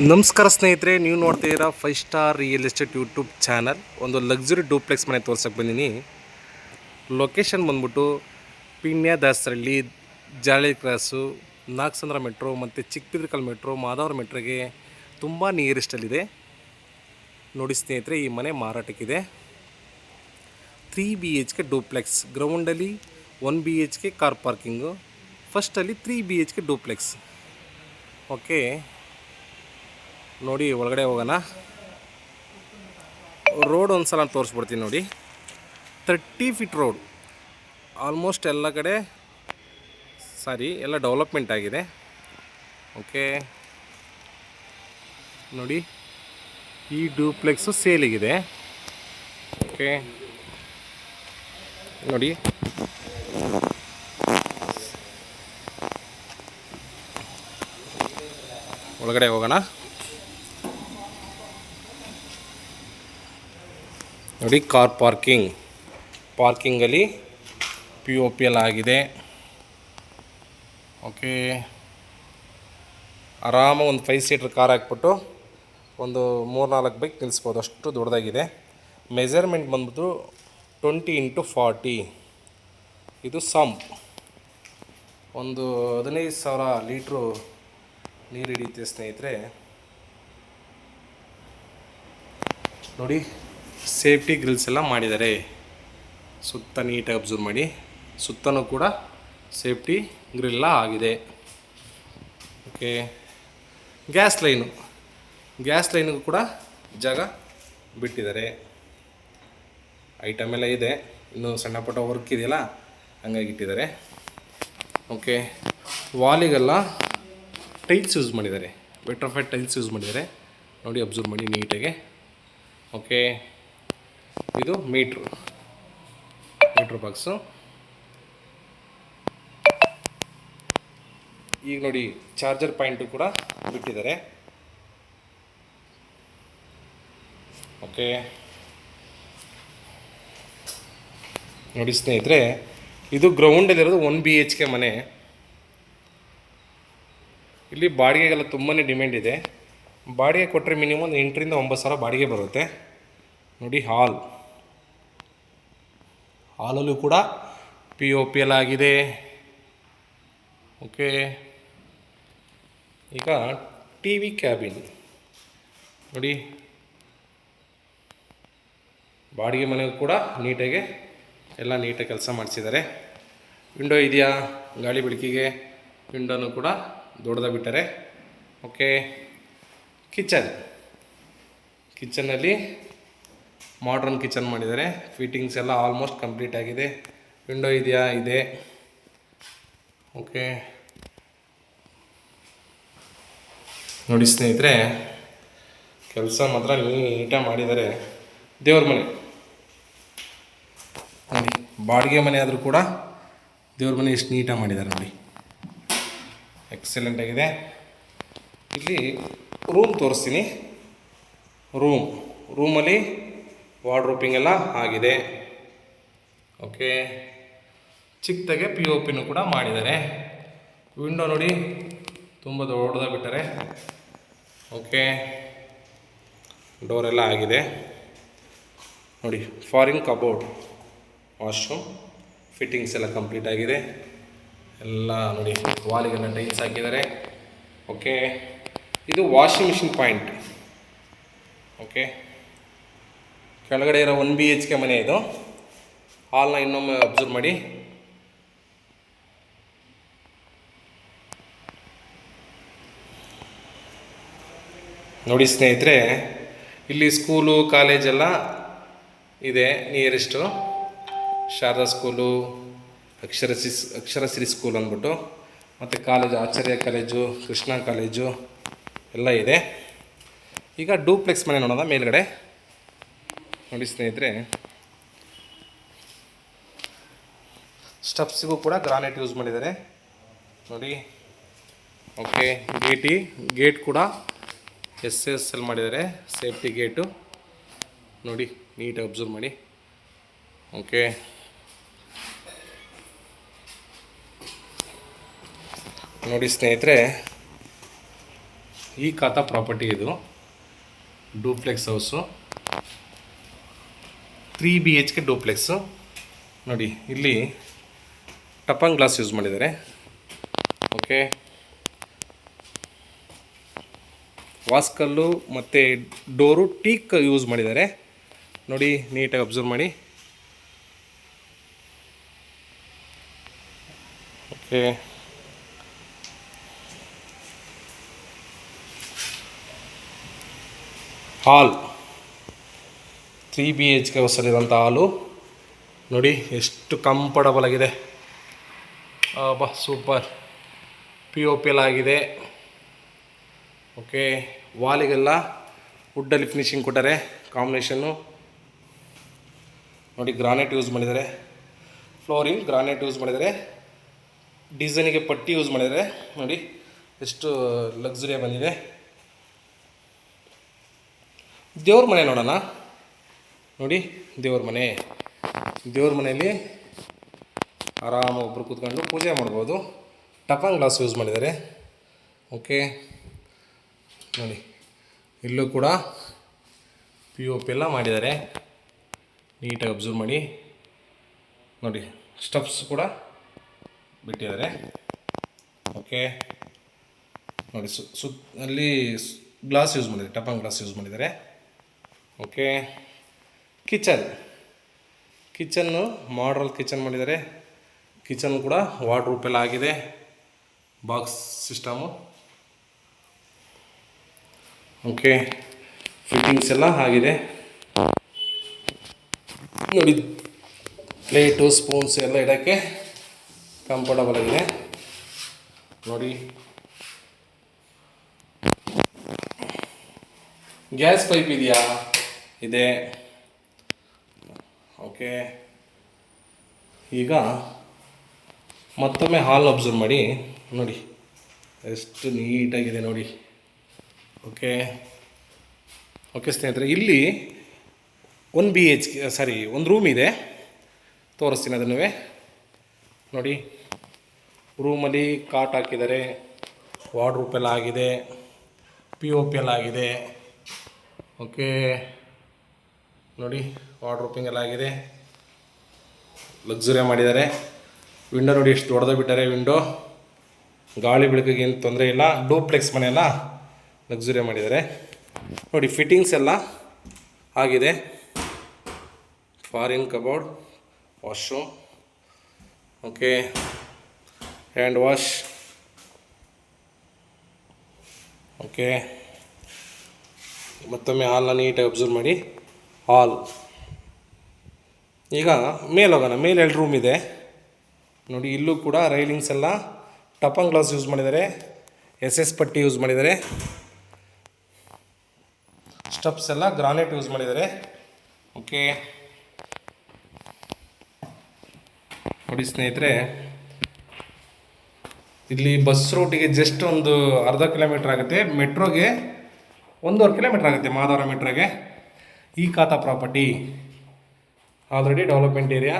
ನಮಸ್ಕಾರ ಸ್ನೇಹಿತರೆ, ನೀವು ನೋಡ್ತಿದ್ದೀರಾ 5 star real estate YouTube channel. ಒಂದು ಲಕ್ಸುರಿ ಡೂಪ್ಲೆಕ್ಸ್ ಮನೆ ತೋರ್ಸಕ್ಕೆ ಬಂದೀನಿ. ಲೊಕೇಶನ್ ಬಂದ್ಬಿಟ್ಟು ಪಿಣ್ಯ ದಾಸರಳ್ಳಿ, ಜಾಳಿ ಕ್ರಾಸು, ನಾಗಸಂದ್ರ ಮೆಟ್ರೋ ಮತ್ತು ಚಿಕ್ಕಬಿದ್ರಕಲ್ ಮೆಟ್ರೋ, ಮಾಧವರ ಮೆಟ್ರೋಗೆ ತುಂಬ ನಿಯರೆಸ್ಟಲ್ಲಿದೆ. ನೋಡಿ ಸ್ನೇಹಿತರೆ, ಈ ಮನೆ ಮಾರಾಟಕ್ಕಿದೆ. 3 BHK ಡೂಪ್ಲೆಕ್ಸ್, ಗ್ರೌಂಡಲ್ಲಿ 1 BHK ಕಾರ್ ಪಾರ್ಕಿಂಗು, ಫಸ್ಟಲ್ಲಿ 3 BHK ಡೂಪ್ಲೆಕ್ಸ್. ಓಕೆ, ನೋಡಿ ಒಳಗಡೆ ಹೋಗೋಣ. ರೋಡ್ ಒಂದು ಸಲ ತೋರಿಸ್ಬಿಡ್ತೀನಿ ನೋಡಿ. 30 ಫೀಟ್ ರೋಡ್, ಆಲ್ಮೋಸ್ಟ್ ಎಲ್ಲ ಕಡೆ ಎಲ್ಲ ಡೆವಲಪ್ಮೆಂಟ್ ಆಗಿದೆ. ಓಕೆ ನೋಡಿ, ಈ ಡೂಪ್ಲೆಕ್ಸು ಸೇಲಿಗಿದೆ. ಓಕೆ ನೋಡಿ, ಒಳಗಡೆ ಹೋಗೋಣ. ನೋಡಿ, ಕಾರ್ ಪಾರ್ಕಿಂಗಲ್ಲಿ POP ಎಲ್ಲ ಆಗಿದೆ. ಓಕೆ, ಆರಾಮ ಒಂದು 5 ಸೀಟ್ರ್ ಕಾರ್ ಹಾಕ್ಬಿಟ್ಟು ಒಂದು 3-4 ಬೈಕ್ ನಿಲ್ಲಿಸ್ಬೋದು, ಅಷ್ಟು ದೊಡ್ಡದಾಗಿದೆ. ಮೆಜರ್ಮೆಂಟ್ ಬಂದ್ಬಿಟ್ಟು 20x40. ಇದು ಸಂಪ್, ಒಂದು 15,000 ಲೀಟ್ರು ನೀರು ಹಿಡಿಯುತ್ತೆ ಸ್ನೇಹಿತರೆ. ನೋಡಿ, ಸೇಫ್ಟಿ ಗ್ರಿಲ್ಸ್ ಎಲ್ಲ ಮಾಡಿದ್ದಾರೆ. ಸುತ್ತ ನೀಟಾಗಿ ಅಬ್ಸರ್ವ್ ಮಾಡಿ, ಸುತ್ತಲೂ ಕೂಡ ಸೇಫ್ಟಿ ಗ್ರಿಲ್ಲ ಆಗಿದೆ. ಓಕೆ, ಗ್ಯಾಸ್ ಲೈನಿಗೂ ಕೂಡ ಜಾಗ ಬಿಟ್ಟಿದ್ದಾರೆ. ಐಟಮ್ ಎಲ್ಲ ಇದೆ, ಇನ್ನೂ ಸಣ್ಣ ಪುಟ್ಟ ವರ್ಕ್ ಇದೆಯಲ್ಲ, ಹಂಗಾಗಿ ಇಟ್ಟಿದ್ದಾರೆ. ಓಕೆ, ವಾಲಿಗೆಲ್ಲ ಟೈಲ್ಸ್ ಯೂಸ್ ಮಾಡಿದ್ದಾರೆ, ವೆಟ್ರೋಫೈಟ್ ಟೈಲ್ಸ್ ಯೂಸ್ ಮಾಡಿದ್ದಾರೆ. ನೋಡಿ, ಅಬ್ಸರ್ವ್ ಮಾಡಿ ನೀಟಾಗೆ. ಓಕೆ, ಇದು ಮೀಟ್ರ್ ಬಾಕ್ಸು. ಈಗ ನೋಡಿ, ಚಾರ್ಜರ್ ಪಾಯಿಂಟು ಕೂಡ ಬಿಟ್ಟಿದ್ದಾರೆ. ಓಕೆ ನೋಡಿ ಸ್ನೇಹಿತರೆ, ಇದು ಗ್ರೌಂಡಲ್ಲಿರೋದು 1 BHK ಮನೆ. ಇಲ್ಲಿ ಬಾಡಿಗೆಗೆಲ್ಲ ತುಂಬಾ ಡಿಮ್ಯಾಂಡ್ ಇದೆ. ಬಾಡಿಗೆ ಕೊಟ್ಟರೆ ಮಿನಿಮಮ್ 8,000 to 9,000 ಬಾಡಿಗೆ ಬರುತ್ತೆ. ನೋಡಿ, ಹಾಲಲ್ಲೂ ಕೂಡ POP ಎಲ್ಲ ಆಗಿದೆ. ಓಕೆ, ಈಗ TV ಕ್ಯಾಬಿನ್ ನೋಡಿ, ಬಾಡಿಗೆ ಮನೆಗೂ ಕೂಡ ನೀಟಾಗಿ ಕೆಲಸ ಮಾಡಿಸಿದ್ದಾರೆ. ವಿಂಡೋ ಇದೆಯಾ, ಗಾಳಿ ಬೆಳಕಿಗೆ ವಿಂಡೋನು ಕೂಡ ದೊಡ್ಡದಾಗಿ ಬಿಟ್ಟಾರೆ. ಓಕೆ, ಕಿಚನ್ನಲ್ಲಿ ಮಾಡ್ರನ್ ಕಿಚನ್ ಮಾಡಿದ್ದಾರೆ. ಫಿಟ್ಟಿಂಗ್ಸ್ ಎಲ್ಲ ಆಲ್ಮೋಸ್ಟ್ ಕಂಪ್ಲೀಟ್ ಆಗಿದೆ. ವಿಂಡೋ ಇದೆಯಾ, ಇದೆ. ಓಕೆ, ನೋಡಿ ಸ್ನೇಹಿತರೆ, ಕೆಲಸ ಮಾತ್ರ ನೀಟಾಗಿ ಮಾಡಿದ್ದಾರೆ. ದೇವ್ರ ಮನೆ ನೋಡಿ, ಬಾಡಿಗೆ ಮನೆ ಆದರೂ ಕೂಡ ದೇವ್ರ ಮನೆ ಎಷ್ಟು ನೀಟಾಗಿ ಮಾಡಿದ್ದಾರೆ ನೋಡಿ, ಎಕ್ಸಲೆಂಟ್ ಆಗಿದೆ. ಇಲ್ಲಿ ರೂಮ್ ತೋರಿಸ್ತೀನಿ. ರೂಮಲ್ಲಿ ವಾರ್ಡ್ರೋಪಿಂಗ್ ಎಲ್ಲ ಆಗಿದೆ. ಓಕೆ, ಚಿಕ್ಕದಾಗೆ POPನೂ ಕೂಡ ಮಾಡಿದ್ದಾರೆ. ವಿಂಡೋ ನೋಡಿ, ತುಂಬ ದೊಡ್ಡದಾಗಿ ಬಿಟ್ಟಾರೆ. ಓಕೆ, ಡೋರೆಲ್ಲ ಆಗಿದೆ ನೋಡಿ. ಫಾರಿನ್ ಕಬೋರ್ಡ್, ವಾಶ್ರೂಮ್ ಫಿಟ್ಟಿಂಗ್ಸ್ ಎಲ್ಲ ಕಂಪ್ಲೀಟ್ ಆಗಿದೆ. ಎಲ್ಲ ನೋಡಿ, ವಾಲಿಗೆಲ್ಲ ಟೈಲ್ಸ್ ಹಾಕಿದ್ದಾರೆ. ಓಕೆ, ಇದು ವಾಷಿಂಗ್ ಮಿಷಿನ್ ಪಾಯಿಂಟ್. ಓಕೆ, ಕೆಳಗಡೆ ಇರೋ 1 BHK ಮನೆ ಇದು. ಹಾಲ್ನ ಇನ್ನೊಮ್ಮೆ ಅಬ್ಸರ್ವ್ ಮಾಡಿ. ನೋಡಿ ಸ್ನೇಹಿತರೆ, ಇಲ್ಲಿ ಸ್ಕೂಲು ಕಾಲೇಜೆಲ್ಲ ಇದೆ ನಿಯರೆಸ್ಟು. ಶಾರದಾ ಸ್ಕೂಲು, ಅಕ್ಷರಶ್ರೀ ಸ್ಕೂಲ್ ಅಂದ್ಬಿಟ್ಟು, ಮತ್ತು ಕಾಲೇಜು ಆಚಾರ್ಯ ಕಾಲೇಜು, ಕೃಷ್ಣ ಕಾಲೇಜು ಎಲ್ಲ ಇದೆ. ಈಗ ಡೂಪ್ಲೆಕ್ಸ್ ಮನೆ ನೋಡೋಣ. ಮೇಲ್ಗಡೆ ನೋಡಿ ಸ್ನೇಹಿತರೆ, ಸ್ಟೆಪ್ಸಿಗೂ ಕೂಡ ಗ್ರಾನೈಟ್ ಯೂಸ್ ಮಾಡಿದ್ದಾರೆ ನೋಡಿ. ಓಕೆ, ಗೇಟ್ ಕೂಡ SSL ಮಾಡಿದ್ದಾರೆ, ಸೇಫ್ಟಿ ಗೇಟು ನೋಡಿ, ನೀಟಾಗಿ ಅಬ್ಸರ್ವ್ ಮಾಡಿ. ಓಕೆ, ನೋಡಿ ಸ್ನೇಹಿತರೆ, ಈ ಖಾತಾ ಪ್ರಾಪರ್ಟಿ ಇದು ಡೂಪ್ಲೆಕ್ಸ್ ಹೌಸು 3 BHK ಡೂಪ್ಲೆಕ್ಸು. ನೋಡಿ ಇಲ್ಲಿ ಟಪಂಗ್ ಗ್ಲಾಸ್ ಯೂಸ್ ಮಾಡಿದ್ದಾರೆ. ಓಕೆ, ವಾಸ್ಕಲ್ಲು ಮತ್ತು ಡೋರು ಟೀಕ್ ಯೂಸ್ ಮಾಡಿದ್ದಾರೆ. ನೋಡಿ ನೀಟಾಗಿ ಅಬ್ಸರ್ವ್ ಮಾಡಿ. ಓಕೆ, ಹಾಲ್ 3 BHK ಹೌಸಲ್ಲಿರೋಂಥ ಹಾಲು ನೋಡಿ ಎಷ್ಟು ಕಂಫರ್ಟಬಲ್ ಆಗಿದೆ. ಸೂಪರ್ POP ಎಲ್ಲ ಆಗಿದೆ. ಓಕೆ, ವಾಲಿಗೆಲ್ಲ ವುಡ್ಡಲ್ಲಿ ಫಿನಿಶಿಂಗ್ ಕೊಟ್ಟಾರೆ. ಕಾಂಬಿನೇಷನ್ನು ನೋಡಿ ಗ್ರಾನೈಟ್ ಯೂಸ್ ಮಾಡಿದ್ದಾರೆ. ಫ್ಲೋರಿಂಗ್ ಗ್ರಾನೈಟ್ ಯೂಸ್ ಮಾಡಿದ್ದಾರೆ. ಡಿಸೈನಿಗೆ ಪಟ್ಟಿ ಯೂಸ್ ಮಾಡಿದ್ದಾರೆ. ನೋಡಿ ಎಷ್ಟು ಲಕ್ಸುರಿಯಾಗಿ ಬಂದಿದೆ. ದೇವ್ರ ಮನೆ ನೋಡೋಣ. ನೋಡಿ ದೇವ್ರ ಮನೆಯಲ್ಲಿ ಆರಾಮಾಗಿ ಒಬ್ಬರು ಕೂತ್ಕೊಂಡು ಪೂಜೆ ಮಾಡ್ಬೋದು. ಟಫನ್ ಗ್ಲಾಸ್ ಯೂಸ್ ಮಾಡಿದ್ದಾರೆ. ಓಕೆ, ನೋಡಿ ಇಲ್ಲೂ ಕೂಡ POP ಎಲ್ಲ ಮಾಡಿದ್ದಾರೆ. ನೀಟಾಗಿ ಅಬ್ಸರ್ವ್ ಮಾಡಿ. ನೋಡಿ ಸ್ಟೆಪ್ಸ್ ಕೂಡ ಬಿಟ್ಟಿದ್ದಾರೆ. ಓಕೆ, ನೋಡಿ ಅಲ್ಲಿ ಗ್ಲಾಸ್ ಯೂಸ್ ಮಾಡಿದ್ದಾರೆ, ಟಫನ್ ಗ್ಲಾಸ್ ಯೂಸ್ ಮಾಡಿದ್ದಾರೆ. ಓಕೆ, ಕಿಚನ್ನು ಮಾಡ್ರಲ್ ಕಿಚನ್ ಮಾಡಿದ್ದಾರೆ. ಕಿಚನ್ ಕೂಡ ವಾರ್ಡ್ರೋಬ್ ಎಲ್ಲ ಆಗಿದೆ. Box system. ಓಕೆ, ಫಿಟ್ಟಿಂಗ್ಸ್ ಎಲ್ಲ ಆಗಿದೆ. ನೋಡಿ ಪ್ಲೇಟು ಸ್ಪೂನ್ಸ್ ಎಲ್ಲ ಇಡೋಕ್ಕೆ ಕಂಫರ್ಟಬಲ್ ಆಗಿದೆ. ನೋಡಿ ಗ್ಯಾಸ್ ಪೈಪ್ ಇದೆಯಾ? ಇದೆ. ಓಕೆ, ಈಗ ಮತ್ತೊಮ್ಮೆ ಹಾಲ್ ಅಬ್ಸರ್ವ್ ಮಾಡಿ. ನೋಡಿ ಎಷ್ಟು ನೀಟಾಗಿದೆ ನೋಡಿ. ಓಕೆ ಸ್ನೇಹಿತರೆ, ಇಲ್ಲಿ 1 BHK ಒಂದು ರೂಮ್ ಇದೆ, ತೋರಿಸ್ತೀನಿ ಅದನ್ನು. ನೋಡಿ ರೂಮಲ್ಲಿ ಕಾಟ್ ಹಾಕಿದ್ದಾರೆ. ವಾರ್ಡ್ರೋಬ್ ಎಲ್ಲ ಆಗಿದೆ. POP ಎಲ್ಲ ಆಗಿದೆ. ಓಕೆ, ನೋಡಿ ವಾರ್ಡ್ರೋಬಿಂಗ್ ಎಲ್ಲ ಆಗಿದೆ. ಲಕ್ಸುರಿಯಾಗಿ ಮಾಡಿದ್ದಾರೆ. ವಿಂಡೋ ನೋಡಿ ಎಷ್ಟು ದೊಡ್ಡದಾಗಿ ಬಿಟ್ಟಾರೆ. ವಿಂಡೋ ಗಾಳಿ ಬೆಳಕಿಗೆ ಏನು ತೊಂದರೆ ಇಲ್ಲ. ಡೂಪ್ಲೆಕ್ಸ್ ಮನೆಯೆಲ್ಲ ಲಕ್ಸುರಿಯಾಗಿ ಮಾಡಿದ್ದಾರೆ. ನೋಡಿ ಫಿಟ್ಟಿಂಗ್ಸ್ ಎಲ್ಲ ಆಗಿದೆ. Foreign cupboard, washroom. Okay, hand wash. Okay, ಮತ್ತೊಮ್ಮೆ ಹಾಲ್ನ ನೀಟಾಗಿ ಅಬ್ಸರ್ವ್ ಮಾಡಿ. ಹಾಲ್. ಈಗ ಮೇಲೆ ಹೋಗೋಣ. ಮೇಲೆ 2 ರೂಮ್ ಇದೆ. ನೋಡಿ ಇಲ್ಲೂ ಕೂಡ ರೈಲಿಂಗ್ಸ್ ಎಲ್ಲ ಟಫನ್ ಗ್ಲಾಸ್ ಯೂಸ್ ಮಾಡಿದ್ದಾರೆ. SS ಪಟ್ಟಿ ಯೂಸ್ ಮಾಡಿದ್ದಾರೆ. ಸ್ಟೆಪ್ಸ್ ಎಲ್ಲ ಗ್ರಾನೈಟ್ ಯೂಸ್ ಮಾಡಿದ್ದಾರೆ. ಓಕೆ, ನೋಡಿ ಸ್ನೇಹಿತರೆ, ಇಲ್ಲಿ ಬಸ್ ರೂಟಿಗೆ ಜಸ್ಟ್ ಒಂದು ಅರ್ಧ ಕಿಲೋಮೀಟ್ರ್ ಆಗುತ್ತೆ. ಮೆಟ್ರೋಗೆ 1.5 ಕಿಲೋಮೀಟ್ರ್ ಆಗುತ್ತೆ. ಮಾಧವರ ಮೆಟ್ರೋಗೆ. ಈ ಖಾತಾ ಪ್ರಾಪರ್ಟಿ ಆಲ್ರೆಡಿ ಡೆವಲಪ್ಮೆಂಟ್ ಏರಿಯಾ.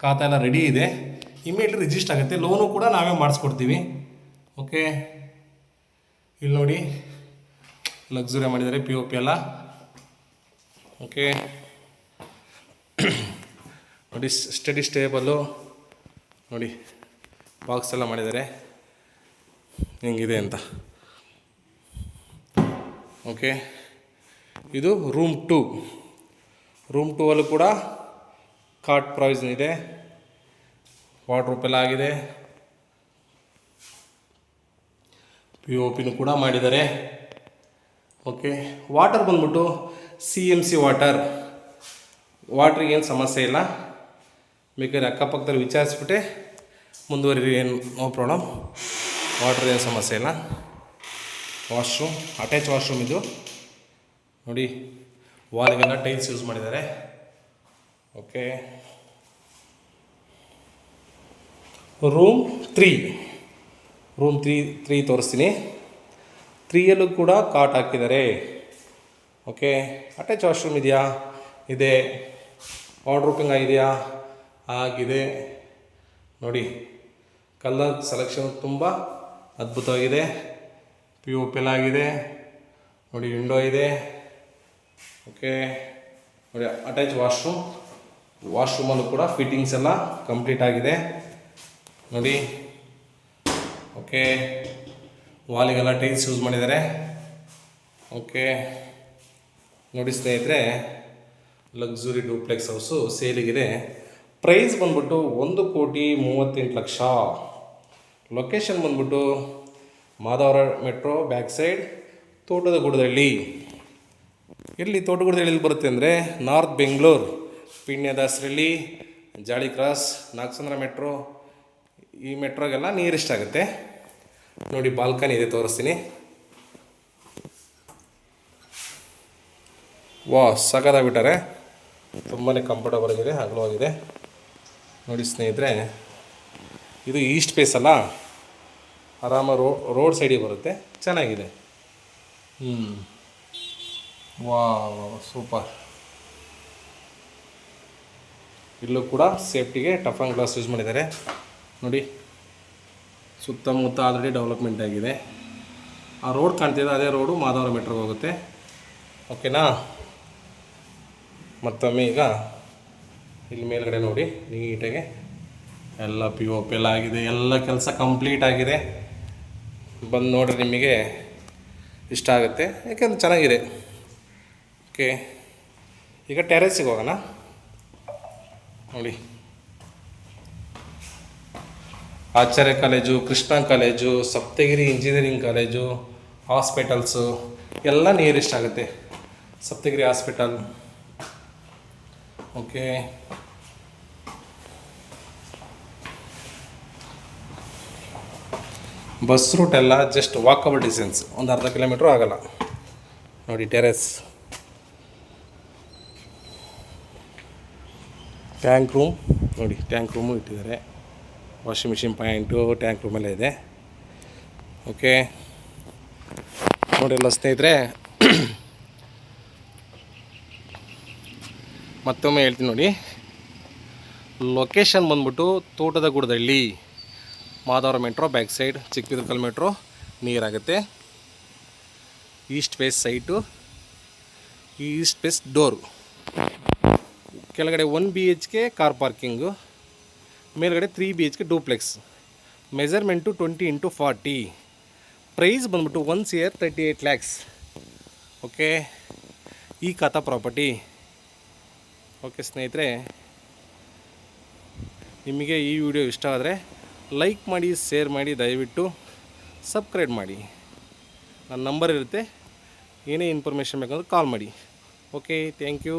ಖಾತಾ ಎಲ್ಲ ರೆಡಿ ಇದೆ. ಇಮಿಡಿಯೇಟ್ಲಿ ರಿಜಿಸ್ಟರ್ ಆಗುತ್ತೆ. ಲೋನು ಕೂಡ ನಾವೇ ಮಾಡಿಸ್ಕೊಡ್ತೀವಿ. ಓಕೆ, ಇಲ್ಲಿ ನೋಡಿ ಲಕ್ಸುರಿ ಮಾಡಿದ್ದಾರೆ. POP ಎಲ್ಲ. ಓಕೆ, ನೋಡಿ ಸ್ಟಡಿ ಸ್ಟೇಬಲ್ಲು. ನೋಡಿ ಬಾಕ್ಸ್ ಎಲ್ಲ ಮಾಡಿದ್ದಾರೆ ಹೆಂಗಿದೆ ಅಂತ. ಓಕೆ, ಇದು ರೂಮ್ 2. ರೂಮ್ 2 ಕೂಡ ಕಾಟ್ ಪ್ರಾವಿಷನ್ ಇದೆ. ವಾರ್ಡ್ರೋಬ್ ಎಲ್ಲ ಆಗಿದೆ. POPನೂ ಕೂಡ ಮಾಡಿದ್ದಾರೆ. ಓಕೆ, ವಾಟರ್ ಬಂದ್ಬಿಟ್ಟು CMC ವಾಟ್ರಿಗೆ ಏನು ಸಮಸ್ಯೆ ಇಲ್ಲ. ಬೇಕಾದ್ರೆ ಅಕ್ಕಪಕ್ಕದಲ್ಲಿ ವಿಚಾರಿಸ್ಬಿಟ್ಟೆ ಮುಂದುವರಿ, ಏನು ನೋ ಪ್ರಾಬ್ಲಮ್. ವಾಟ್ರ್ ಏನು ಸಮಸ್ಯೆ ಇಲ್ಲ. ವಾಶ್ರೂಮ್, ಅಟ್ಯಾಚ್ ವಾಶ್ರೂಮ್ ಇದು. ನೋಡಿ ವಾಲ್ಗೆಲ್ಲ ಟೈಲ್ಸ್ ಯೂಸ್ ಮಾಡಿದ್ದಾರೆ. ಓಕೆ, ರೂಮ್ 3 ತೋರಿಸ್ತೀನಿ. 3ಯಲ್ಲೂ ಕೂಡ ಕಾಟ್ ಹಾಕಿದ್ದಾರೆ. ಓಕೆ, ಅಟ್ಯಾಚ್ ವಾಶ್ರೂಮ್ ಇದೆಯಾ? ಇದೆ. ವಾರ್ಡ್ರೋಬಿಂಗ್ ಆಗಿದೆಯಾ? ಆಗಿದೆ. ನೋಡಿ ಕಲರ್ ಸೆಲೆಕ್ಷನ್ ತುಂಬ ಅದ್ಭುತವಾಗಿದೆ. ಪಿ ಒ ಪಿ ಎಲ್ಲ ಆಗಿದೆ ನೋಡಿ, ವಿಂಡೋ ಇದೆ. ಓಕೆ ನೋಡಿ, ಅಟ್ಯಾಚ್ ವಾಶ್ರೂಮಲ್ಲೂ ಕೂಡ ಫಿಟ್ಟಿಂಗ್ಸ್ ಎಲ್ಲ ಕಂಪ್ಲೀಟ್ ಆಗಿದೆ ನೋಡಿ. ಓಕೆ, ವಾಲಿಗೆಲ್ಲ ಟೈಲ್ಸ್ ಯೂಸ್ ಮಾಡಿದ್ದಾರೆ. ಓಕೆ ನೋಡಿ ಸ್ನೇಹಿತರೆ, ಲಕ್ಸುರಿ ಡೂಪ್ಲೆಕ್ಸ್ ಹೌಸು ಸೇಲಿಗಿದೆ. ಪ್ರೈಸ್ ಬಂದ್ಬಿಟ್ಟು 1,38,00,000. ಲೊಕೇಶನ್ ಬಂದ್ಬಿಟ್ಟು Madhavara metro back side, Thotadagudadahalli. ಎಲ್ಲಿ ತೋಟದಗುಡದಹಳ್ಳಿ ಬರುತ್ತೆ ಅಂದರೆ ನಾರ್ತ್ ಬೆಂಗಳೂರು, ಪಿಣ್ಯದಾಸರಳ್ಳಿ, ಜಾಳಿ ಕ್ರಾಸ್, ನಾಗಸಂದ್ರ ಮೆಟ್ರೋ, ಈ ಮೆಟ್ರೋಗೆಲ್ಲ ನಿಯರೆಸ್ಟ್ ಆಗುತ್ತೆ ನೋಡಿ. ಬಾಲ್ಕನಿ ಇದೆ, ತೋರಿಸ್ತೀನಿ. ಸಖತ್ತಾಗ್ಬಿಟ್ಟಾರೆ, ತುಂಬಾ ಕಂಫರ್ಟಬಲ್ ಆಗಿದೆ, ಅಗಲವಾಗಿದೆ ನೋಡಿ ಸ್ನೇಹಿತರೆ. ಇದು ಈಸ್ಟ್ ಫೇಸ್ ಅಲ್ಲ, ಆರಾಮ ರೋಡ್ ಸೈಡಿಗೆ ಬರುತ್ತೆ, ಚೆನ್ನಾಗಿದೆ. ಸೂಪರ್. ಇಲ್ಲೂ ಕೂಡ ಸೇಫ್ಟಿಗೆ ಟಫನ್ ಗ್ಲಾಸ್ ಯೂಸ್ ಮಾಡಿದ್ದಾರೆ ನೋಡಿ. ಸುತ್ತಮುತ್ತ ಆಲ್ರೆಡಿ ಡೆವಲಪ್ಮೆಂಟ್ ಆಗಿದೆ. ಆ ರೋಡ್ ಕಾಣ್ತಿದೆ, ಅದೇ ರೋಡು ಮಾಧವರ ಮೆಟ್ರೋಗೆ ಹೋಗುತ್ತೆ. ಓಕೆನಾ? ಮತ್ತೊಮ್ಮೆ ಈಗ ಇಲ್ಲಿ ಮೇಲ್ಗಡೆ ನೋಡಿ, ನೀಟಾಗಿ ಎಲ್ಲ ಪಿ ಒ ಪಿ ಎಲ್ಲ ಆಗಿದೆ, ಎಲ್ಲ ಕೆಲಸ ಕಂಪ್ಲೀಟ್ ಆಗಿದೆ. ಬಂದು ನೋಡ್ರಿ, ನಿಮಗೆ ಇಷ್ಟ ಆಗುತ್ತೆ, ಯಾಕೆಂದ್ರೆ ಚೆನ್ನಾಗಿದೆ. ಓಕೆ, ಈಗ ಟೆರೆಸಿಗೆ ಹೋಗೋಣ ನೋಡಿ. Acharya college, Krishna college, Saptagiri engineering college, hospitals ಎಲ್ಲ ನಿಯರೆಸ್ಟ್ ಆಗುತ್ತೆ. Saptagiri hospital. Okay, bus route ಎಲ್ಲ ಜಸ್ಟ್ ವಾಕಬಲ್ ಡಿಸ್ಟೆನ್ಸ್, ಒಂದು ಅರ್ಧ ಕಿಲೋಮೀಟ್ರು ಆಗಲ್ಲ ನೋಡಿ. ಟೆರೆಸ್, ಟ್ಯಾಂಕ್ ರೂಮ್ ನೋಡಿ, ಟ್ಯಾಂಕ್ ರೂಮು ಇಟ್ಟಿದ್ದಾರೆ. ವಾಷಿಂಗ್ ಮಿಷಿನ್ ಪಾಯಿಂಟು ಟ್ಯಾಂಕ್ ರೂಮೆಲ್ಲ ಇದೆ. ಓಕೆ ನೋಡಿರಲ್ಲ ಸ್ನೇಹಿತರೆ, ಮತ್ತೊಮ್ಮೆ ಹೇಳ್ತೀನಿ ನೋಡಿ. ಲೊಕೇಶನ್ ಬಂದ್ಬಿಟ್ಟು Thotadagudadahalli, Madhavara metro back side, Chikkabidarakal metro near ಆಗುತ್ತೆ. ಈಸ್ಟ್ ಫೇಸ್ ಸೈಟು, ಈ ಈಸ್ಟ್ ಫೇಸ್ ಡೋರು. ಕೆಳಗಡೆ 1 BHK ಕಾರ್ ಪಾರ್ಕಿಂಗು, ಮೇಲ್ಗಡೆ 3 BHK duplex. Measurement 20x40. Price ಬಂದ್ಬಿಟ್ಟು 1,38 lakhs. ಓಕೆ, ಈ ಖಾತಾ ಪ್ರಾಪರ್ಟಿ. ಓಕೆ ಸ್ನೇಹಿತರೆ, ನಿಮಗೆ ಈ ವಿಡಿಯೋ ಇಷ್ಟ ಆದರೆ ಲೈಕ್ ಮಾಡಿ, ಶೇರ್ ಮಾಡಿ, ದಯವಿಟ್ಟು ಸಬ್ಸ್ಕ್ರೈಬ್ ಮಾಡಿ. ನನ್ನ ನಂಬರ್ ಇರುತ್ತೆ, ಏನೇ ಇನ್ಫಾರ್ಮೇಷನ್ ಬೇಕಂದ್ರೆ ಕಾಲ್ ಮಾಡಿ. Okay, thank you.